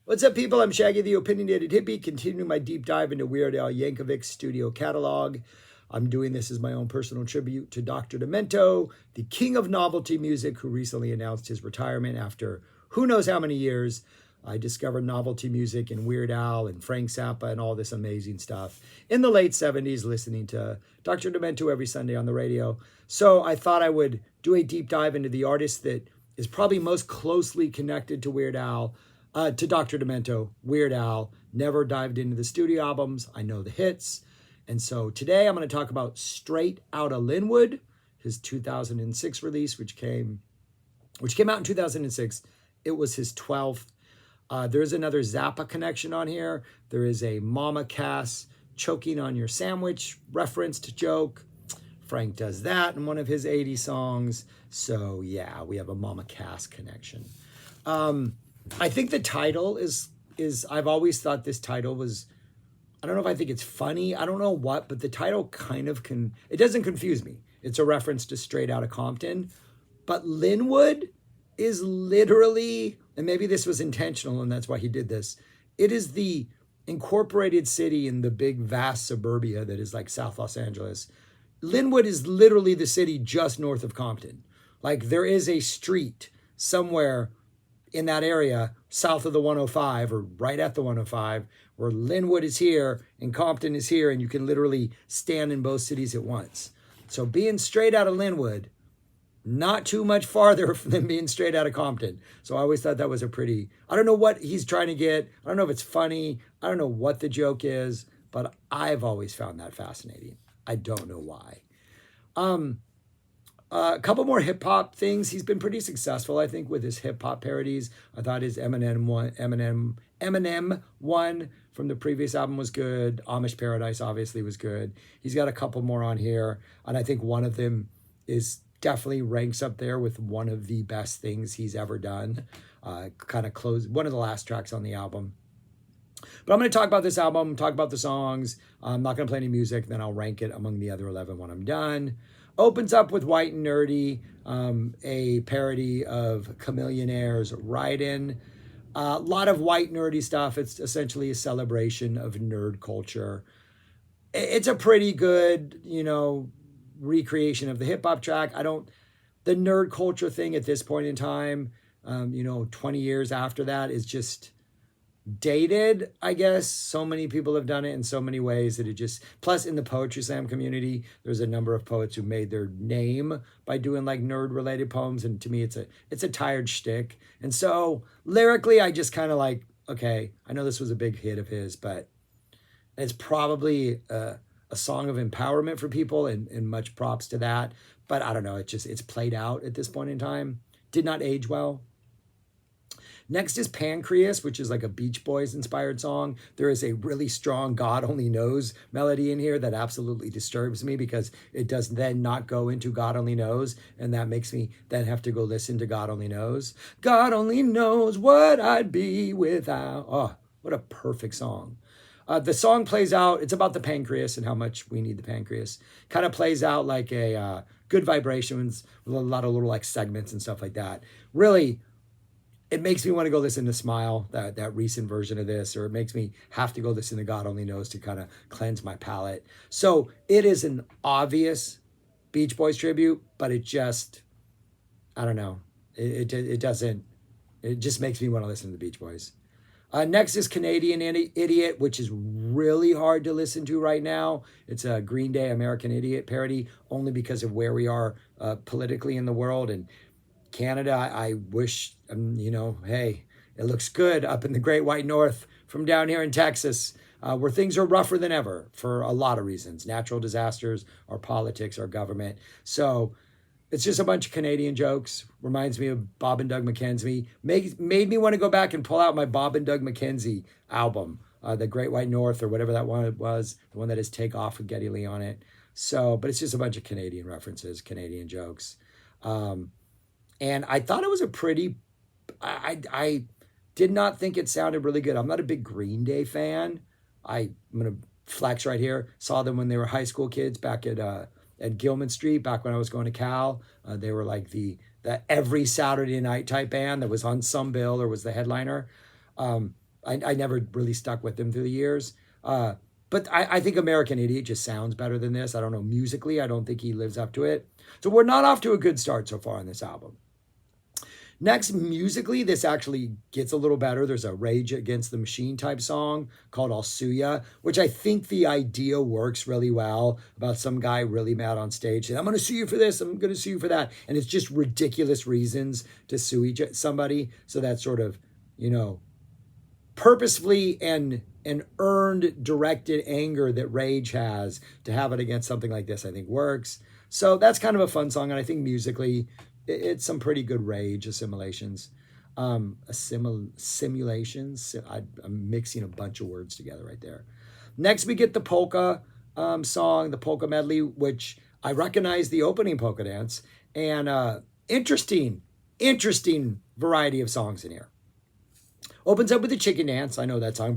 What's up, people? I'm Shaggy the Opinionated Hippie, continuing my deep dive into Weird Al Yankovic's studio catalog. I'm doing this as my own personal tribute to Dr. Demento, the king of novelty music, who recently announced his retirement after who knows how many years. I discovered novelty music and Weird Al and Frank Zappa and all this amazing stuff in the late 70s, listening to Dr. Demento every Sunday on the radio. So I thought I would do a deep dive into the artist that is probably most closely connected to Weird Al, to Dr. Demento, Weird Al. Never dived into the studio albums. I know the hits. And so today I'm going to talk about Straight Outta Lynwood, his 2006 release, which came out in 2006. It was his 12th. There's another Zappa connection on here. There is a Mama Cass choking on your sandwich referenced joke. Frank does that in one of his 80 songs. So yeah, we have a Mama Cass connection. I think the title is I've always thought this title was, I don't know if I think it's funny, I don't know what, but the title kind of it doesn't confuse me. It's a reference to Straight Outta Compton, but Lynwood is literally, and maybe this was intentional and that's why he did this, it is the incorporated city in the big vast suburbia that is like South Los Angeles. Lynwood is literally the city just north of Compton. Like there is a street somewhere in that area south of the 105 or right at the 105 where Lynwood is here and Compton is here, and you can literally stand in both cities at once. So being straight out of Lynwood, not too much farther than being straight out of Compton. So I always thought that was a pretty, I don't know what he's trying to get. I don't know if it's funny. I don't know what the joke is, but I've always found that fascinating. I don't know why. A couple more hip hop things. He's been pretty successful, I think, with his hip hop parodies. I thought his Eminem one from the previous album was good. Amish Paradise obviously was good. He's got a couple more on here, and I think one of them is definitely ranks up there with one of the best things he's ever done. Kind of close one of the last tracks on the album. But I'm going to talk about this album, talk about the songs. I'm not going to play any music, then I'll rank it among the other 11 when I'm done. Opens up with White and Nerdy, a parody of Chameleonaire's Ride-In. A lot of white nerdy stuff. It's essentially a celebration of nerd culture. It's a pretty good, recreation of the hip hop track. The nerd culture thing at this point in time, 20 years after that is just dated, I guess. So many people have done it in so many ways that it just, plus in the poetry slam community, there's a number of poets who made their name by doing like nerd related poems. And to me, it's a tired shtick. And so lyrically, I just kind of like, okay, I know this was a big hit of his, but it's probably a song of empowerment for people, and much props to that. But I don't know, it's played out at this point in time. Did not age well. Next is Pancreas, which is like a Beach Boys inspired song. There is a really strong God Only Knows melody in here that absolutely disturbs me because it does then not go into God Only Knows. And that makes me then have to go listen to God Only Knows. God only knows what I'd be without. Oh, what a perfect song. The song plays out, it's about the pancreas and how much we need the pancreas. Kind of plays out like a Good Vibrations with a lot of little like segments and stuff like that. Really, it makes me want to go listen to Smile, that recent version of this, or it makes me have to go listen to God Only Knows to kind of cleanse my palate. So it is an obvious Beach Boys tribute, but it just, I don't know. It just makes me want to listen to the Beach Boys. Next is Canadian Idiot, which is really hard to listen to right now. It's a Green Day American Idiot parody, only because of where we are politically in the world. And Canada, I wish, hey, it looks good up in the Great White North from down here in Texas, where things are rougher than ever for a lot of reasons. Natural disasters, our politics, our government. So it's just a bunch of Canadian jokes. Reminds me of Bob and Doug McKenzie. Made me want to go back and pull out my Bob and Doug McKenzie album, the Great White North or whatever that one was, the one that has Take Off with Geddy Lee on it. So, but it's just a bunch of Canadian references, Canadian jokes. And I thought it was I did not think it sounded really good. I'm not a big Green Day fan. I'm going to flex right here. Saw them when they were high school kids back at Gilman Street, back when I was going to Cal. They were like the every Saturday night type band that was on some bill or was the headliner. I never really stuck with him through the years. But I think American Idiot just sounds better than this. I don't know, musically, I don't think he lives up to it. So we're not off to a good start so far on this album. Next, musically, this actually gets a little better. There's a Rage Against the Machine type song called I'll Sue Ya, which I think the idea works really well about some guy really mad on stage saying, I'm going to sue you for this, I'm going to sue you for that. And it's just ridiculous reasons to sue somebody. So that sort of, purposefully and earned directed anger that Rage has, to have it against something like this, I think works. So that's kind of a fun song. And I think musically, it's some pretty good Rage assimilations. Simulations. I'm mixing a bunch of words together right there. Next, we get the polka song, the polka medley, which I recognize the opening polka dance. And interesting variety of songs in here. Opens up with the chicken dance. I know that song.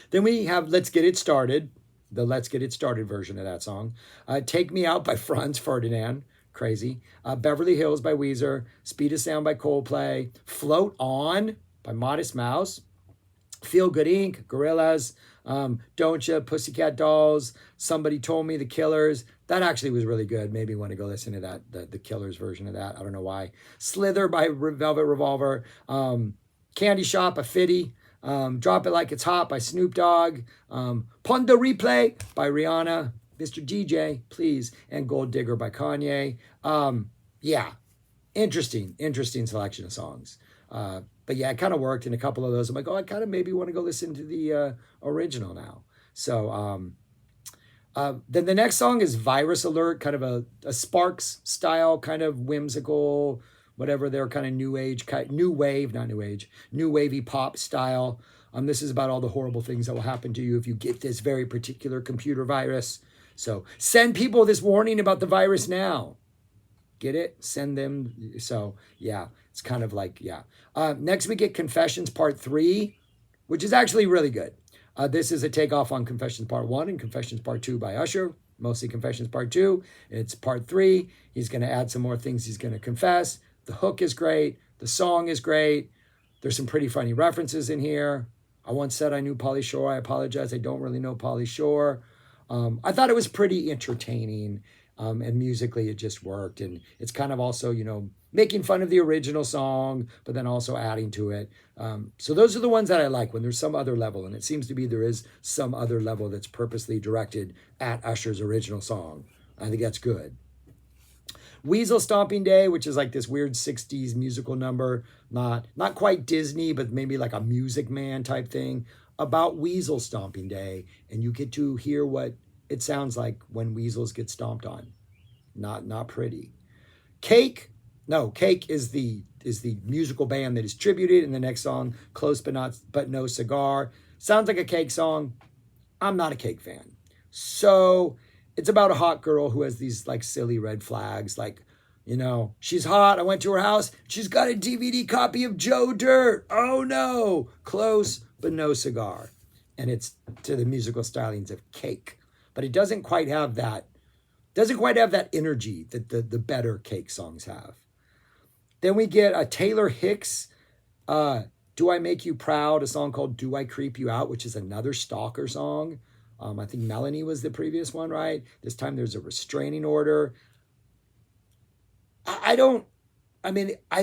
Then we have Let's Get It Started, the Let's Get It Started version of that song. Take Me Out by Franz Ferdinand. Crazy. Beverly Hills by Weezer. Speed of Sound by Coldplay. Float On by Modest Mouse. Feel Good Inc., Gorillaz. Don't Ya, Pussycat Dolls. Somebody Told Me, The Killers. That actually was really good. Maybe want to go listen to that, the Killers version of that. I don't know why. Slither by Velvet Revolver. Candy Shop by Fitty. Drop It Like It's Hot by Snoop Dogg. Pondo Replay by Rihanna. Mr. DJ, please. And Gold Digger by Kanye. Yeah, interesting selection of songs. But yeah, it kind of worked in a couple of those. I'm like, I kind of maybe want to go listen to the original now. So then the next song is Virus Alert, kind of a Sparks style, kind of whimsical, whatever their kind of new wavy pop style. This is about all the horrible things that will happen to you if you get this very particular computer virus. So send people this warning about the virus now. Get it? Send them. So yeah, it's kind of like, yeah. Next we get Confessions Part 3, which is actually really good. This is a takeoff on Confessions Part 1 and Confessions Part 2 by Usher. Mostly Confessions Part 2. It's Part 3. He's going to add some more things he's going to confess. The hook is great. The song is great. There's some pretty funny references in here. I once said I knew Pauly Shore. I apologize. I don't really know Pauly Shore. I thought it was pretty entertaining. And musically it just worked. And it's kind of also, making fun of the original song, but then also adding to it. So those are the ones that I like when there's some other level. And it seems to be there is some other level that's purposely directed at Usher's original song. I think that's good. Weasel Stomping Day, which is like this weird 60s musical number. Not quite Disney, but maybe like a Music Man type thing about Weasel Stomping Day. And you get to hear what it sounds like when weasels get stomped on. Not pretty. Cake is the musical band that is tributed in the next song, Close but No Cigar. Sounds like a Cake song. I'm not a Cake fan. So it's about a hot girl who has these like silly red flags, like, she's hot. I went to her house. She's got a DVD copy of Joe Dirt. Oh no, Close but No Cigar. And it's to the musical stylings of Cake. But it doesn't quite have that energy that the better Cake songs have. Then we get a Taylor Hicks, Do I Make You Proud, a song called Do I Creep You Out, which is another stalker song. I think Melanie was the previous one, right? This time there's a restraining order. I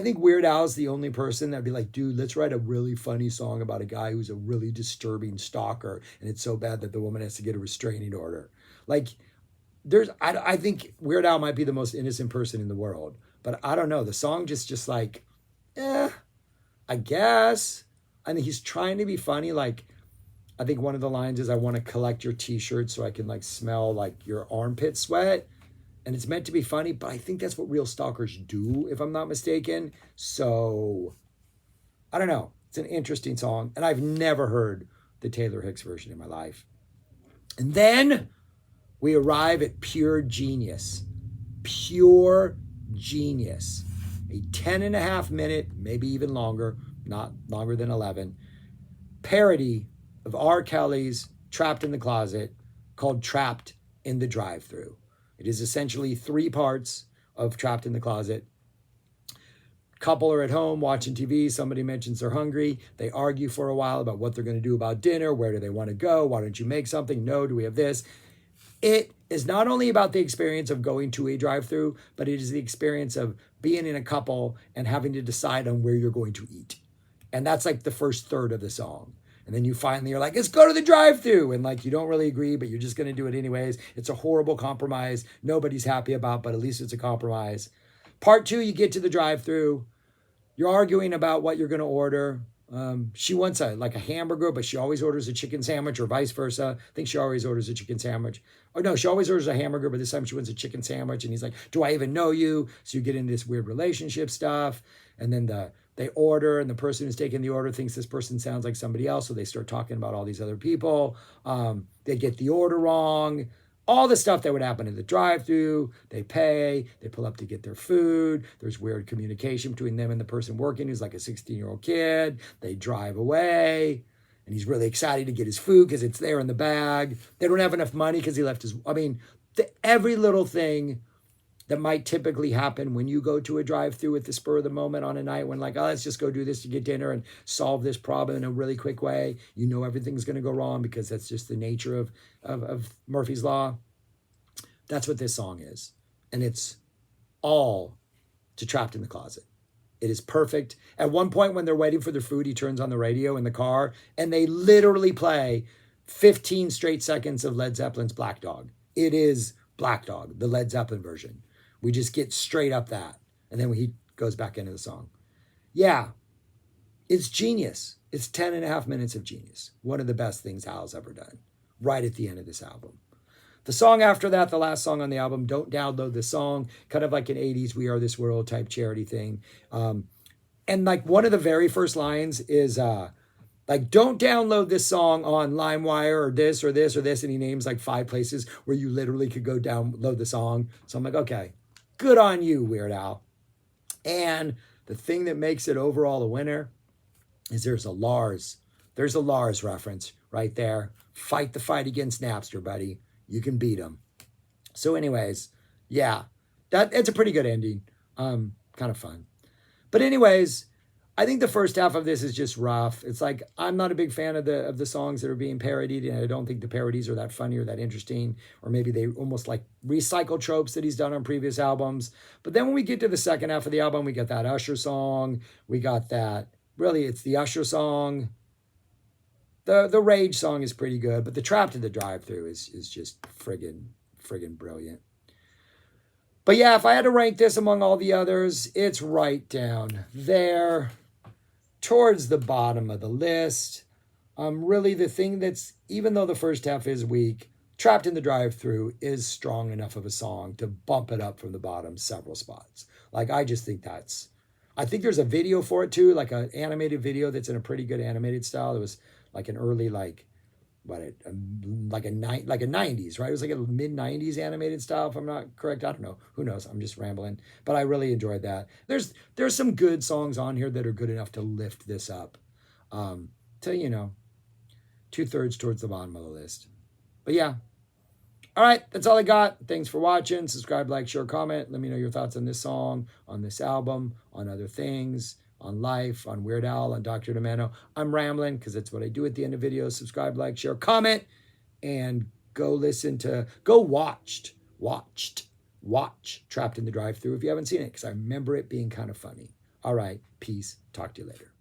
think Weird Al's the only person that'd be like, dude, let's write a really funny song about a guy who's a really disturbing stalker, and it's so bad that the woman has to get a restraining order. Like, I think Weird Al might be the most innocent person in the world, but I don't know. The song just like, I guess. I think he's trying to be funny. Like, I think one of the lines is, I want to collect your t-shirts so I can like smell like your armpit sweat. And it's meant to be funny, but I think that's what real stalkers do, if I'm not mistaken. So, I don't know. It's an interesting song. And I've never heard the Taylor Hicks version in my life. And then we arrive at Pure Genius. Pure Genius. A 10.5 minute, maybe even longer, not longer than 11, parody of R. Kelly's Trapped in the Closet, called Trapped in the Drive-Thru. It is essentially 3 parts of Trapped in the Closet. Couple are at home watching TV. Somebody mentions they're hungry. They argue for a while about what they're going to do about dinner. Where do they want to go? Why don't you make something? No, do we have this? It is not only about the experience of going to a drive-through, but it is the experience of being in a couple and having to decide on where you're going to eat. And that's like the first third of the song. And then you finally are like, let's go to the drive-through. And like, you don't really agree, but you're just going to do it anyways. It's a horrible compromise. Nobody's happy about, but at least it's a compromise. Part 2, you get to the drive-through. You're arguing about what you're going to order. She wants a hamburger, but she always orders a chicken sandwich, or vice versa. I think she always orders a chicken sandwich. Or no, she always orders a hamburger, but this time she wants a chicken sandwich. And he's like, do I even know you? So you get into this weird relationship stuff. And then they order, and the person who's taking the order thinks this person sounds like somebody else. So they start talking about all these other people. They get the order wrong. All the stuff that would happen in the drive-through. They pay, they pull up to get their food. There's weird communication between them and the person working who's like a 16-year-old kid. They drive away, and he's really excited to get his food because it's there in the bag. They don't have enough money because he left his, every little thing that might typically happen when you go to a drive-through at the spur of the moment on a night when like, oh, let's just go do this to get dinner and solve this problem in a really quick way. You know everything's going to go wrong because that's just the nature of Murphy's Law. That's what this song is. And it's all to Trapped in the Closet. It is perfect. At one point when they're waiting for their food, he turns on the radio in the car and they literally play 15 straight seconds of Led Zeppelin's Black Dog. It is Black Dog, the Led Zeppelin version. We just get straight up that. And then he goes back into the song. Yeah, it's genius. It's 10 and a half minutes of genius. One of the best things Hal's ever done. Right at the end of this album. The song after that, the last song on the album, Don't Download This Song, kind of like an 80s We Are This World type charity thing. And like one of the very first lines is like, don't download this song on LimeWire or this or this or this. And he names like 5 places where you literally could go download the song. So I'm like, okay, good on you, Weird Al. And the thing that makes it overall a winner is there's a Lars reference right there. Fight the fight against Napster, buddy. You can beat him. So anyways, yeah, it's a pretty good ending. Kind of fun. But anyways, I think the first half of this is just rough. It's like, I'm not a big fan of the songs that are being parodied, and I don't think the parodies are that funny or that interesting, or maybe they almost like recycle tropes that he's done on previous albums. But then when we get to the second half of the album, we got that Usher song. We got that, really, it's the Usher song. The Rage song is pretty good, but the Trapped in the Drive-Thru is just friggin' brilliant. But yeah, if I had to rank this among all the others, it's right down there towards the bottom of the list. Really the thing that's, even though the first half is weak, Trapped in the Drive-Thru is strong enough of a song to bump it up from the bottom several spots. Like, I just think I think there's a video for it too, like an animated video that's in a pretty good animated style. It was like an early, like a 90s, right? It was like a mid-90s animated style, if I'm not correct. I don't know. Who knows? I'm just rambling. But I really enjoyed that. There's some good songs on here that are good enough to lift this up to, 2/3 towards the bottom of the list. But yeah. All right, that's all I got. Thanks for watching. Subscribe, like, share, comment. Let me know your thoughts on this song, on this album, on other things, on life, on Weird Al, on Dr. Demento. I'm rambling because that's what I do at the end of videos. Subscribe, like, share, comment, and go watch Trapped in the Drive-Thru if you haven't seen it, because I remember it being kind of funny. All right, peace. Talk to you later.